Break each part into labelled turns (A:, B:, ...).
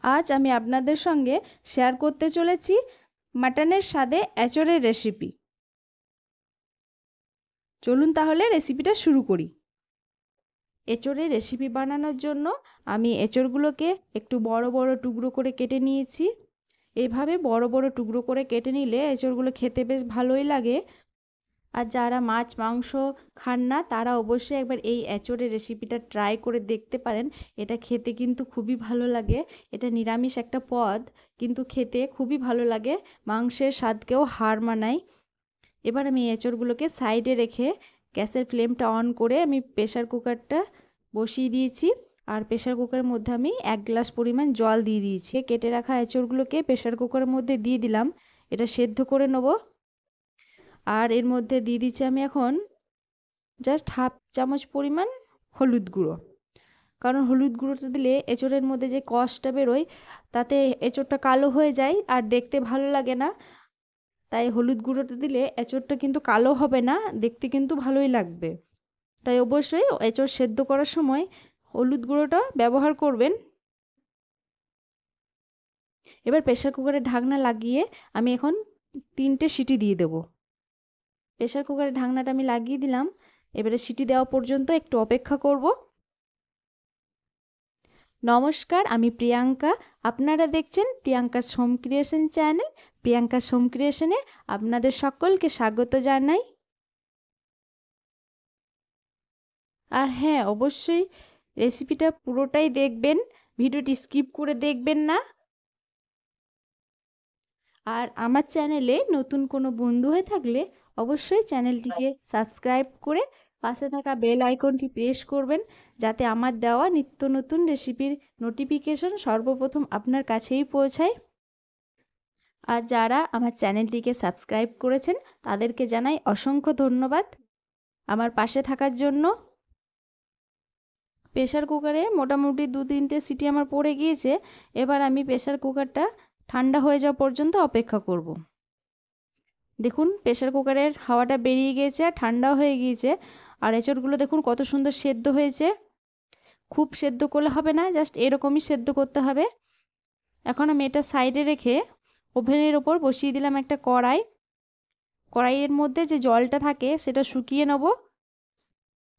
A: আজ আমি আপনাদের সঙ্গে শেয়ার করতে চলেছি মাটনের স্বাদে এঁচোড়ের রেসিপি। চলুন তাহলে রেসিপিটা শুরু করি। এঁচোড়ের রেসিপি বানানোর জন্য আমি এঁচোড়গুলোকে একটু বড় বড় টুকরো করে কেটে নিয়েছি। এভাবে বড় বড় টুকরো করে কেটে নিলে এঁচোড়গুলো খেতে বেশ ভালোই লাগে। আর যারা মাছ মাংস খান না তারা অবশ্যই একবার এই এঁচোড়ের রেসিপিটা ট্রাই করে দেখতে পারেন। এটা খেতে কিন্তু খুবই ভালো লাগে। এটা নিরামিষ একটা পদ, কিন্তু খেতে খুবই ভালো লাগে, মাংসের স্বাদকেও হার মানায়। এবার আমি এঁচোড়গুলোকে সাইডে রেখে গ্যাসের ফ্লেমটা অন করে আমি প্রেসার কুকারটা বসিয়ে দিয়েছি। আর প্রেসার কুকারের মধ্যে আমি 1 গ্লাস পরিমাণ জল দিয়ে দিয়েছি। কেটে রাখা এঁচোড়গুলোকে প্রেসার কুকারের মধ্যে দিয়ে দিলাম। এটা সেদ্ধ করে নেব। আর এর মধ্যে দিয়ে দিচ্ছি আমি এখন জাস্ট 1/2 চামচ পরিমাণ হলুদ গুঁড়ো। কারণ হলুদ গুঁড়োটা দিলে এঁচোড়ের মধ্যে যে কষটা বেরোয় তাতে এঁচোড়টা কালো হয়ে যায় আর দেখতে ভালো লাগে না। তাই হলুদ গুঁড়োটা দিলে এঁচোড়টা কিন্তু কালো হবে না, দেখতে কিন্তু ভালোই লাগবে। তাই অবশ্যই এঁচোড় সেদ্ধ করার সময় হলুদ গুঁড়োটা ব্যবহার করবেন। এবার প্রেসার কুকারের ঢাকনা লাগিয়ে আমি এখন 3টে সিটি দিয়ে দেবো। প্রেসার কুকারের ঢাকনাটা আমি লাগিয়ে দিলাম। এবারে সিটি দেওয়া পর্যন্ত একটু অপেক্ষা করব। নমস্কার, আমি প্রিয়াঙ্কা। আপনারা দেখছেন Priyanka's home creation channel. Priyanka's home ক্রিয়েশনে আপনাদের সকলকে স্বাগত জানাই। আর হ্যাঁ, অবশ্যই রেসিপিটা পুরোটাই দেখবেন, ভিডিওটি স্কিপ করে দেখবেন না। আর আমার চ্যানেলে নতুন কোনো বন্ধু হয়ে থাকলে অবশ্যই চ্যানেলটিকে সাবস্ক্রাইব করে পাশে থাকা বেল আইকনটি প্রেস করবেন, যাতে আমার দেওয়া নিত্য নতুন রেসিপির নোটিফিকেশন সর্বপ্রথম আপনার কাছেই পৌঁছায়। আর যারা আমার চ্যানেলটিকে সাবস্ক্রাইব করেছেন তাদেরকে জানাই অসংখ্য ধন্যবাদ আমার পাশে থাকার জন্য। প্রেসার কুকারে মোটামুটি 2-3টে সিটি আমার পড়ে গিয়েছে। এবার আমি প্রেসার কুকারটা ঠান্ডা হয়ে যাওয়া পর্যন্ত অপেক্ষা করব। দেখুন প্রেসার কুকারের হাওয়াটা বেরিয়ে গিয়েছে আর ঠান্ডাও হয়ে গিয়েছে। আর এঁচোড়গুলো দেখুন কত সুন্দর সেদ্ধ হয়েছে। খুব সেদ্ধ করলে হবে না, জাস্ট এরকমই সেদ্ধ করতে হবে। এখন আমি এটা সাইডে রেখে ওভেনের ওপর বসিয়ে দিলাম একটা কড়াই। কড়াইয়ের মধ্যে যে জলটা থাকে সেটা শুকিয়ে নেব।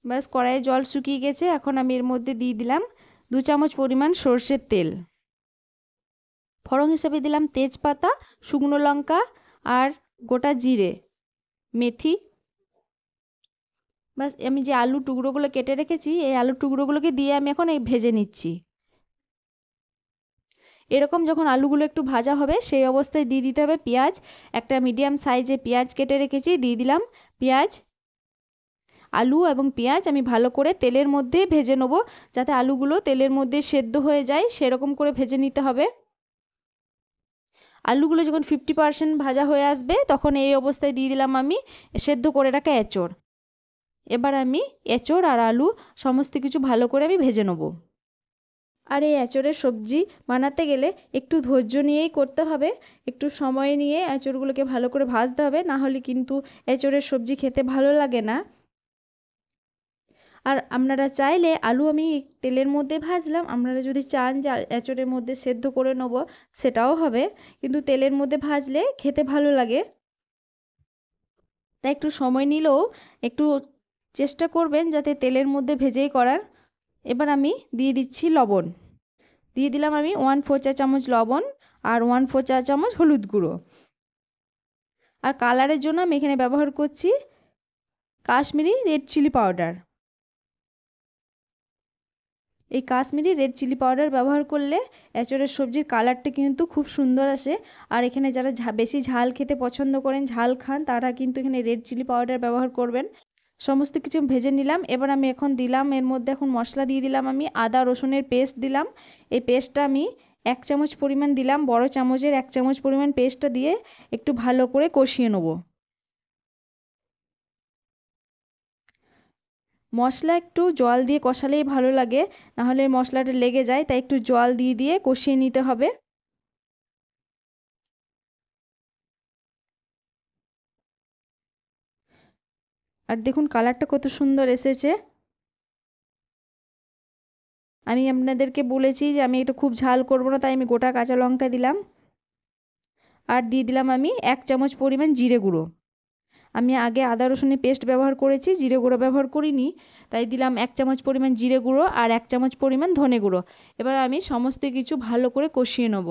A: ব্যাস কড়াইয়ে জল শুকিয়ে গেছে। এখন আমি এর মধ্যে দিয়ে দিলাম 2 চামচ পরিমাণ সর্ষের তেল। ফোড়ন হিসেবে দিলাম তেজপাতা, শুকনো লঙ্কা আর গোটা জিরে, মেথি। ব্যাস আমি যে আলু টুকরোগুলো কেটে রেখেছি এই আলু টুকরোগুলোকে দিয়ে আমি এখন এই ভেজে নিচ্ছি। এরকম যখন আলুগুলো একটু ভাজা হবে সেই অবস্থায় দিয়ে দিতে হবে পেঁয়াজ। একটা মিডিয়াম সাইজে পেঁয়াজ কেটে রেখেছি, দিয়ে দিলাম পেঁয়াজ। আলু এবং পেঁয়াজ আমি ভালো করে তেলের মধ্যে ভেজে নেব, যাতে আলুগুলো তেলের মধ্যে সেদ্ধ হয়ে যায়, সেরকম করে ভেজে নিতে হবে। আলুগুলো যখন 50% ভাজা হয়ে আসবে তখন এই অবস্থায় দিয়ে দিলাম আমি সেদ্ধ করে রাখা এঁচোড়। এবার আমি এঁচোড় আর আলু সমস্ত কিছু ভালো করে আমি ভেজে নেব। আর এই এঁচোড়ের সবজি বানাতে গেলে একটু ধৈর্য নিয়েই করতে হবে, একটু সময় নিয়ে এঁচোড়গুলোকে ভালো করে ভাজতে হবে, না হলে কিন্তু এঁচোড়ের সবজি খেতে ভালো লাগে না। আর আপনারা চাইলে আলু আমি তেলের মধ্যে ভাজলাম, আপনারা যদি চান যে এঁচোড়ের মধ্যে সেদ্ধ করে নেব সেটাও হবে, কিন্তু তেলের মধ্যে ভাজলে খেতে ভালো লাগে। তাই একটু সময় নিলেও একটু চেষ্টা করবেন যাতে তেলের মধ্যে ভেজেই করার। এবার আমি দিয়ে দিচ্ছি লবণ। দিয়ে দিলাম আমি 1/4 চা চামচ লবণ আর 1/4 চা চামচ হলুদ গুঁড়ো। আর কালারের জন্য আমি এখানে ব্যবহার করছি কাশ্মীরি রেড চিলি পাউডার। এই কাশ্মীরি রেড চিলি পাউডার ব্যবহার করলে এঁচোড়ের সবজির কালারটা কিন্তু খুব সুন্দর আসে। আর এখানে যারা বেশি ঝাল খেতে পছন্দ করেন, ঝাল খান, তারা কিন্তু এখানে রেড চিলি পাউডার ব্যবহার করবেন। সমস্ত কিছু ভেজে নিলাম। এবার আমি এখন দিলাম এর মধ্যে এখন মশলা দিয়ে দিলাম আমি আদা রসুনের পেস্ট দিলাম। এই পেস্টটা আমি 1 চামচ পরিমাণ দিলাম, বড় চামচের 1 চামচ পরিমাণ পেস্টটা দিয়ে একটু ভালো করে কষিয়ে নেব। মশলা একটু জল দিয়ে কষালেই ভালো লাগে, নাহলে মশলাটা লেগে যায়, তাই একটু জল দিয়ে দিয়ে কষিয়ে নিতে হবে। আর দেখুন কালারটা কত সুন্দর এসেছে। আমি আপনাদেরকে বলেছি যে আমি এটা খুব ঝাল করব না, তাই আমি গোটা কাঁচা লঙ্কা দিলাম। আর দিয়ে দিলাম আমি 1 চামচ পরিমাণ জিরে গুঁড়ো। আমি আগে আদা রসুনের পেস্ট ব্যবহার করেছি, জিরে গুঁড়ো ব্যবহার করিনি, তাই দিলাম 1 চামচ পরিমাণ জিরে গুঁড়ো আর 1 চামচ পরিমাণ ধনে গুঁড়ো। এবার আমি সমস্ত কিছু ভালো করে কষিয়ে নেব।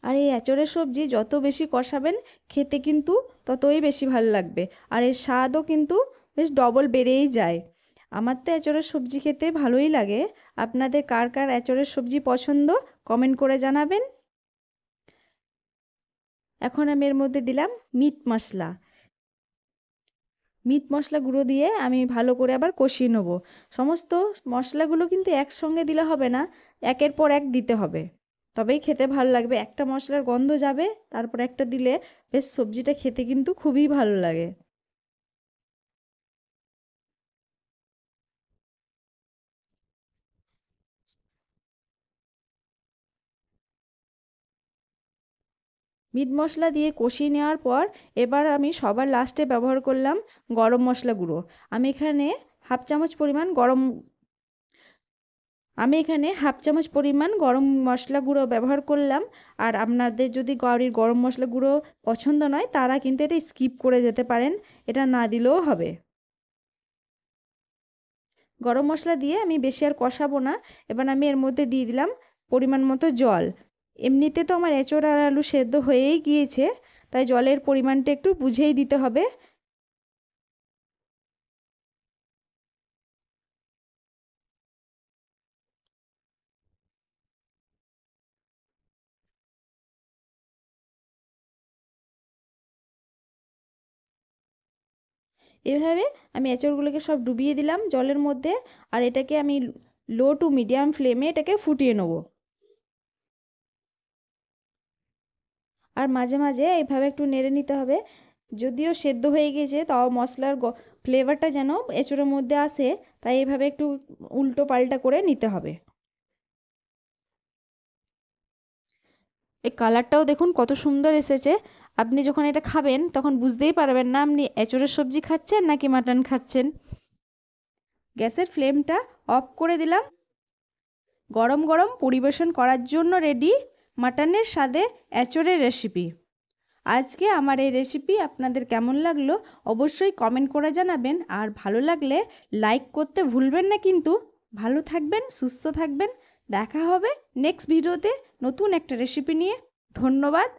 A: আর এই এঁচোড়ের সবজি যত বেশি কষাবেন খেতে কিন্তু ততই বেশি ভালো লাগবে, আর এর স্বাদও কিন্তু বেশ ডবল বেড়েই যায়। আমার তো এঁচোড়ের সবজি খেতে ভালোই লাগে। আপনাদের কার কার এঁচোড়ের সবজি পছন্দ কমেন্ট করে জানাবেন। এখন আমি এর মধ্যে দিলাম মিট মশলা। মিট মশলা গুঁড়ো দিয়ে আমি ভালো করে আবার কষিয়ে নেব। সমস্ত মশলাগুলো কিন্তু একসঙ্গে দিলে হবে না, একের পর এক দিতে হবে, তবেই খেতে ভালো লাগবে। একটা মশলার গন্ধ যাবে, তারপর একটা দিলে বেশ সবজিটা খেতে কিন্তু খুবই ভালো লাগে। মিট মশলা দিয়ে কষিয়ে নেওয়ার পর এবার আমি সবার লাস্টে ব্যবহার করলাম গরম মশলা গুঁড়ো। আমি এখানে হাফ চামচ পরিমাণ গরম আমি এখানে হাফ চামচ পরিমাণ গরম মশলা গুঁড়ো ব্যবহার করলাম। আর আপনাদের যদি বাড়ির গরম মশলা গুঁড়ো পছন্দ নয় তারা কিন্তু এটা স্কিপ করে যেতে পারেন, এটা না দিলেও হবে। গরম মশলা দিয়ে আমি বেশি আর কষাবো না। এবার আমি এর মধ্যে দিয়ে দিলাম পরিমাণ মতো জল। এমনিতে তো আমার এঁচোড় আর আলু সেদ্ধ হয়েই গিয়েছে, তাই জলের পরিমাণটা একটু বুঝেই দিতে হবে। এভাবে আমি এঁচোড়গুলোকে সব ডুবিয়ে দিলাম জলের মধ্যে, আর এটাকে আমি লো টু মিডিয়াম ফ্লেমে এটাকে ফুটিয়ে নেব। আর মাঝে মাঝে এইভাবে একটু নেড়ে নিতে হবে। যদিও সেদ্ধ হয়ে গেছে তাও মশলার ফ্লেভারটা যেন এঁচোড়ের মধ্যে আসে, তাই এইভাবে একটু উল্টো পাল্টা করে নিতে হবে। এই কালারটাও দেখুন কত সুন্দর এসেছে। আপনি যখন এটা খাবেন তখন বুঝতেই পারবেন না আপনি এঁচোড়ের সবজি খাচ্ছেন নাকি মাটন খাচ্ছেন। গ্যাসের ফ্লেমটা অফ করে দিলাম। গরম গরম পরিবেশন করার জন্য রেডি মাটনের স্বাদে এঁচোড়ের রেসিপি। আজকে আমার এই রেসিপি আপনাদের কেমন লাগলো অবশ্যই কমেন্ট করে জানাবেন, আর ভালো লাগলে লাইক করতে ভুলবেন না কিন্তু। ভালো থাকবেন, সুস্থ থাকবেন। দেখা হবে নেক্সট ভিডিওতে নতুন একটা রেসিপি নিয়ে। ধন্যবাদ।